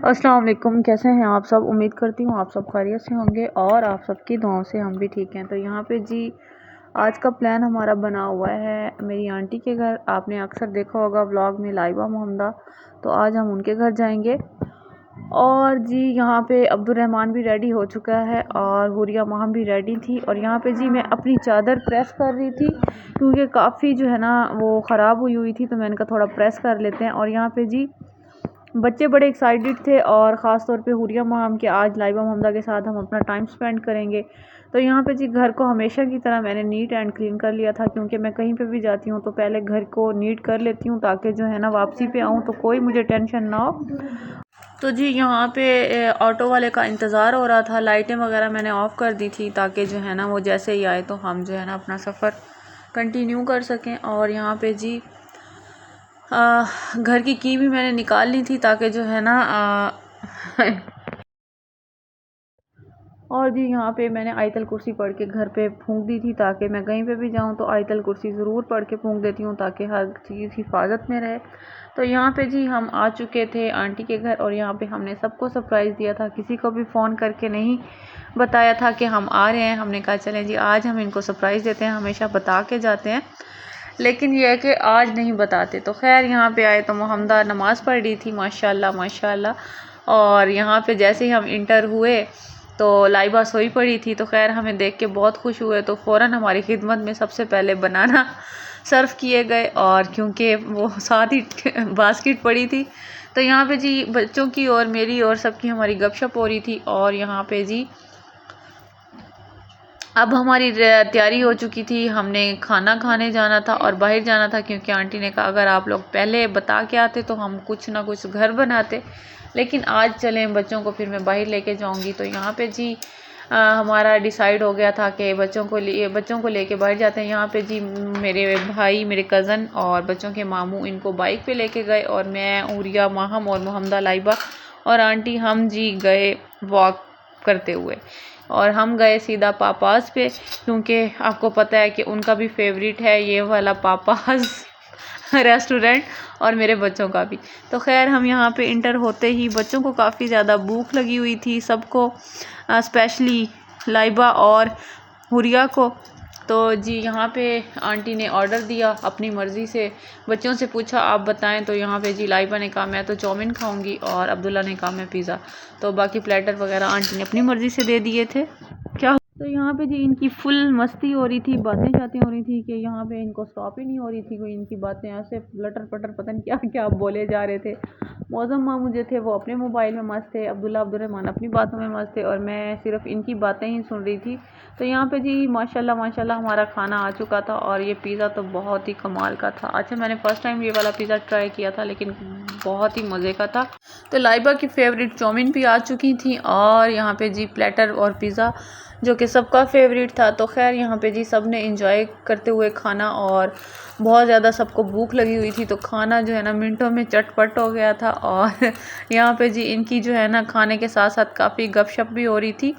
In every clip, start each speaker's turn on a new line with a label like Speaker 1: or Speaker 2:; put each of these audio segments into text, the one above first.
Speaker 1: अस्सलाम वालेकुम। कैसे हैं आप सब? उम्मीद करती हूँ आप सब खैरियत से होंगे और आप सबकी दुआओं से हम भी ठीक हैं। तो यहाँ पे जी आज का प्लान हमारा बना हुआ है मेरी आंटी के घर। आपने अक्सर देखा होगा व्लॉग में लाइबा मोहम्मदा, तो आज हम उनके घर जाएंगे। और जी यहाँ पे अब्दुर्रहमान भी रेडी हो चुका है और हुरिया माहम भी रेडी थी। और यहाँ पे जी मैं अपनी चादर प्रेस कर रही थी क्योंकि काफ़ी जो है ना वो ख़राब हुई थी, तो मैंने कहा थोड़ा प्रेस कर लेते हैं। और यहाँ पे जी बच्चे बड़े एक्साइटेड थे और ख़ास तौर पे हुरिया माम के आज लाइबा मोहम्मदा के साथ हम अपना टाइम स्पेंड करेंगे। तो यहाँ पे जी घर को हमेशा की तरह मैंने नीट एंड क्लीन कर लिया था, क्योंकि मैं कहीं पे भी जाती हूँ तो पहले घर को नीट कर लेती हूँ ताकि जो है ना वापसी पे आऊँ तो कोई मुझे टेंशन ना हो। तो जी यहाँ पे ऑटो वाले का इंतज़ार हो रहा था। लाइटें वगैरह मैंने ऑफ़ कर दी थी ताकि जो है ना वो जैसे ही आए तो हम जो है ना अपना सफ़र कंटिन्यू कर सकें। और यहाँ पे जी घर की भी मैंने निकाल ली थी ताकि जो है ना और जी यहाँ पे मैंने आयतल कुर्सी पढ़ के घर पे फूंक दी थी ताकि मैं कहीं पे भी जाऊँ तो आयतल कुर्सी ज़रूर पढ़ के फूंक देती हूँ ताकि हर चीज़ हिफाजत में रहे। तो यहाँ पे जी हम आ चुके थे आंटी के घर और यहाँ पे हमने सबको सरप्राइज़ दिया था, किसी को भी फ़ोन करके नहीं बताया था कि हम आ रहे हैं। हमने कहा चलें जी आज हम इनको सरप्राइज़ देते हैं, हमेशा बता के जाते हैं लेकिन यह है कि आज नहीं बताते। तो खैर यहाँ पे आए तो मोहम्मदा नमाज़ पढ़ रही थी माशाल्लाह माशाल्लाह। और यहाँ पे जैसे ही हम इंटर हुए तो लाइबा सोई पड़ी थी, तो खैर हमें देख के बहुत खुश हुए, तो फ़ौरन हमारी खिदमत में सबसे पहले बनाना सर्व किए गए। और क्योंकि वो साथ ही बास्केट पड़ी थी तो यहाँ पे जी बच्चों की और मेरी और सबकी हमारी गपशप हो रही थी। और यहाँ पे जी अब हमारी तैयारी हो चुकी थी, हमने खाना खाने जाना था और बाहर जाना था, क्योंकि आंटी ने कहा अगर आप लोग पहले बता के आते तो हम कुछ ना कुछ घर बनाते, लेकिन आज चलें बच्चों को फिर मैं बाहर लेके जाऊंगी। तो यहाँ पे जी हमारा डिसाइड हो गया था कि बच्चों को लेके बाहर जाते हैं। यहाँ पे जी मेरे भाई, मेरे कज़न और बच्चों के मामू इनको बाइक पे लेके गए और मैं, उरिया, माहम और मोहम्मदा, लाइबा और आंटी हम जी गए वॉक करते हुए। और हम गए सीधा पापास पे, क्योंकि आपको पता है कि उनका भी फेवरेट है ये वाला पापास रेस्टोरेंट और मेरे बच्चों का भी। तो खैर हम यहाँ पे इंटर होते ही बच्चों को काफ़ी ज़्यादा भूख लगी हुई थी, सबको, स्पेशली लाइबा और हुरिया को। तो जी यहाँ पे आंटी ने ऑर्डर दिया अपनी मर्ज़ी से, बच्चों से पूछा आप बताएं। तो यहाँ पे जी लाइबा ने कहा मैं तो चाउमीन खाऊंगी और अब्दुल्ला ने कहा मैं पिज़्ज़ा। तो बाकी प्लेटर वगैरह आंटी ने अपनी मर्ज़ी से दे दिए थे। क्या तो यहाँ पे जी इनकी फुल मस्ती हो रही थी, बातें शातें हो रही थी कि यहाँ पे इनको स्टॉप ही नहीं हो रही थी, कोई इनकी बातें ऐसे लटर पटर पता नहीं क्या क्या बोले जा रहे थे। मौज़म मामू जो थे वो अपने मोबाइल में मस्त थे, अब्दुल्ला अब्दुर्रहमान अपनी बातों में मस्त थे और मैं सिर्फ इनकी बातें ही सुन रही थी। तो यहाँ पे जी माशाल्लाह माशाल्लाह हमारा खाना आ चुका था और ये पिज़्ज़ा तो बहुत ही कमाल का था। अच्छा मैंने फ़र्स्ट टाइम ये वाला पिज़्ज़ा ट्राई किया था लेकिन बहुत ही मज़े का था। तो लाइबा की फेवरेट चाउमीन भी आ चुकी थी और यहाँ पे जी प्लेटर और पिज़्ज़ा जो कि सबका फेवरेट था। तो खैर यहाँ पे जी सब ने इंजॉय करते हुए खाना, और बहुत ज़्यादा सबको भूख लगी हुई थी तो खाना जो है ना मिनटों में चटपट हो गया था। और यहाँ पे जी इनकी जो है ना खाने के साथ साथ काफ़ी गपशप भी हो रही थी।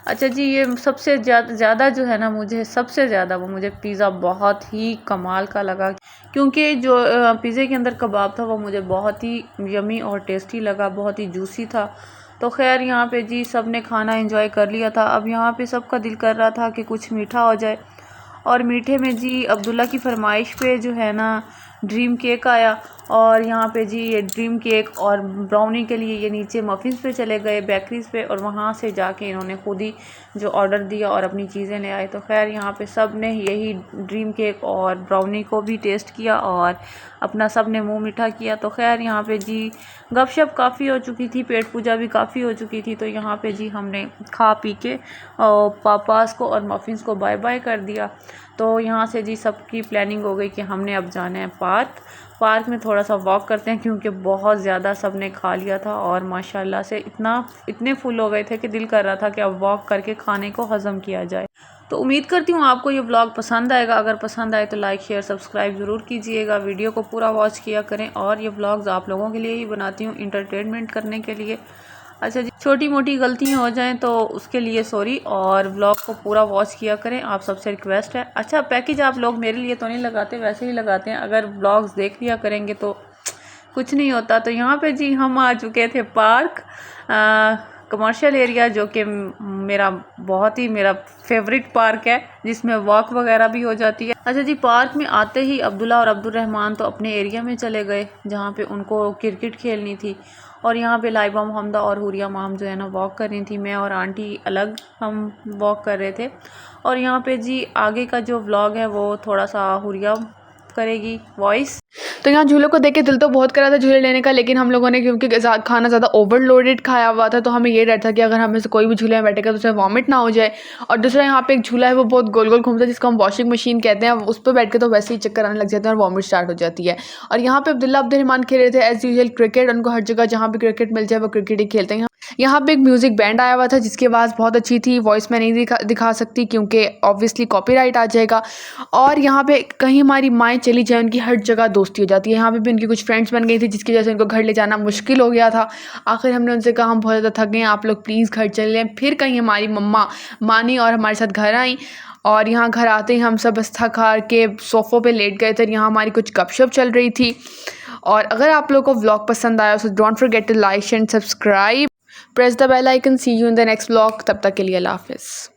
Speaker 1: अच्छा जी ये सबसे ज़्यादा जो है ना मुझे सबसे ज़्यादा वो मुझे पिज़्ज़ा बहुत ही कमाल का लगा, क्योंकि जो पिज़्ज़े के अंदर कबाब था वो मुझे बहुत ही यमी और टेस्टी लगा, बहुत ही जूसी था। तो खैर यहाँ पे जी सब ने खाना एंजॉय कर लिया था। अब यहाँ पे सबका दिल कर रहा था कि कुछ मीठा हो जाए, और मीठे में जी अब्दुल्ला की फरमाइश पे जो है ना ड्रीम केक आया। और यहाँ पे जी ये ड्रीम केक और ब्राउनी के लिए ये नीचे मफ़िन्स पे चले गए बेकरीज़ पे, और वहाँ से जाके इन्होंने खुद ही जो ऑर्डर दिया और अपनी चीज़ें ले आए। तो खैर यहाँ पे सब ने यही ड्रीम केक और ब्राउनी को भी टेस्ट किया और अपना सब ने मुँह मीठा किया। तो खैर यहाँ पे जी गपशप काफ़ी हो चुकी थी, पेट पूजा भी काफ़ी हो चुकी थी। तो यहाँ पे जी हमने खा पी के पापास को और मफ़िन्स को बाय बाय कर दिया। तो यहाँ से जी सबकी प्लानिंग हो गई कि हमने अब जाना है पार्क में थोड़ा सा वॉक करते हैं, क्योंकि बहुत ज़्यादा सब ने खा लिया था और माशाल्लाह से इतने फुल हो गए थे कि दिल कर रहा था कि अब वॉक करके खाने को हज़म किया जाए। तो उम्मीद करती हूँ आपको ये व्लॉग पसंद आएगा। अगर पसंद आए तो लाइक शेयर सब्सक्राइब ज़रूर कीजिएगा, वीडियो को पूरा वॉच किया करें। और ये व्लॉग्स आप लोगों के लिए ही बनाती हूँ, इंटरटेनमेंट करने के लिए। अच्छा जी छोटी मोटी गलतियाँ हो जाएं तो उसके लिए सॉरी, और व्लॉग को पूरा वॉच किया करें, आप सबसे रिक्वेस्ट है। अच्छा पैकेज आप लोग मेरे लिए तो नहीं लगाते, वैसे ही लगाते हैं, अगर व्लॉग्स देख लिया करेंगे तो कुछ नहीं होता। तो यहाँ पे जी हम आ चुके थे पार्क, कमर्शियल एरिया, जो कि मेरा फेवरेट पार्क है, जिसमें वॉक वगैरह भी हो जाती है। अच्छा जी, पार्क में आते ही अब्दुल्ला और अब्दुलरहमान तो अपने एरिया में चले गए जहाँ पे उनको क्रिकेट खेलनी थी, और यहाँ पे लाइबा मोहम्मदा और हुरिया माम जो है ना वॉक कर रही थी। मैं और आंटी अलग हम वॉक कर रहे थे। और यहाँ पे जी आगे का जो व्लॉग है वो थोड़ा सा हुरिया करेगी वॉइस।
Speaker 2: तो यहाँ झूलों को देख के दिल तो बहुत कर रहा था झूले लेने का, लेकिन हम लोगों ने क्योंकि खाना ज़्यादा ओवरलोडेड खाया हुआ था, तो हमें ये डर था कि अगर हमें से कोई भी झूले में बैठेगा तो उसे वॉमिट ना हो जाए। और दूसरा यहाँ पे एक झूला है वो बहुत गोल गोल घूमता है, जिसको हम वॉशिंग मशीन कहते हैं, उस पर बैठ के तो वैसे ही चक्कर आने लग जाते हैं और वॉमिट स्टार्ट हो जाती है। और यहाँ पे अब्दुल्ला अब्दुलरहमान खेल रहे थे एज यूजुअल क्रिकेट। उनको हर जगह जहाँ पे क्रिकेट मिल जाए वो क्रिकेट ही खेलते हैं। यहाँ पे एक म्यूज़िक बैंड आया हुआ था जिसकी आवाज़ बहुत अच्छी थी। वॉइस मैं नहीं दिखा सकती क्योंकि ऑब्वियसली कॉपीराइट आ जाएगा। और यहाँ पे कहीं हमारी माएँ चली जाए उनकी हर जगह दोस्ती हो जाती है। यहाँ पे भी उनकी कुछ फ्रेंड्स बन गई थी जिसकी वजह से उनको घर ले जाना मुश्किल हो गया था। आखिर हमने उनसे कहा हम बहुत ज़्यादा थक गए हैं, आप लोग प्लीज़ घर चले। फिर कहीं हमारी मम्मा मानी और हमारे साथ घर आई, और यहाँ घर आते ही हम सब बस थक हार के सोफ़ों पे लेट गए थे। यहाँ हमारी कुछ गपशप चल रही थी। और अगर आप लोगों को व्लॉग पसंद आया तो don't forget to like and subscribe, press the bell icon. See you in the next vlog. तब तक के लिए अल्लाह हाफिज़।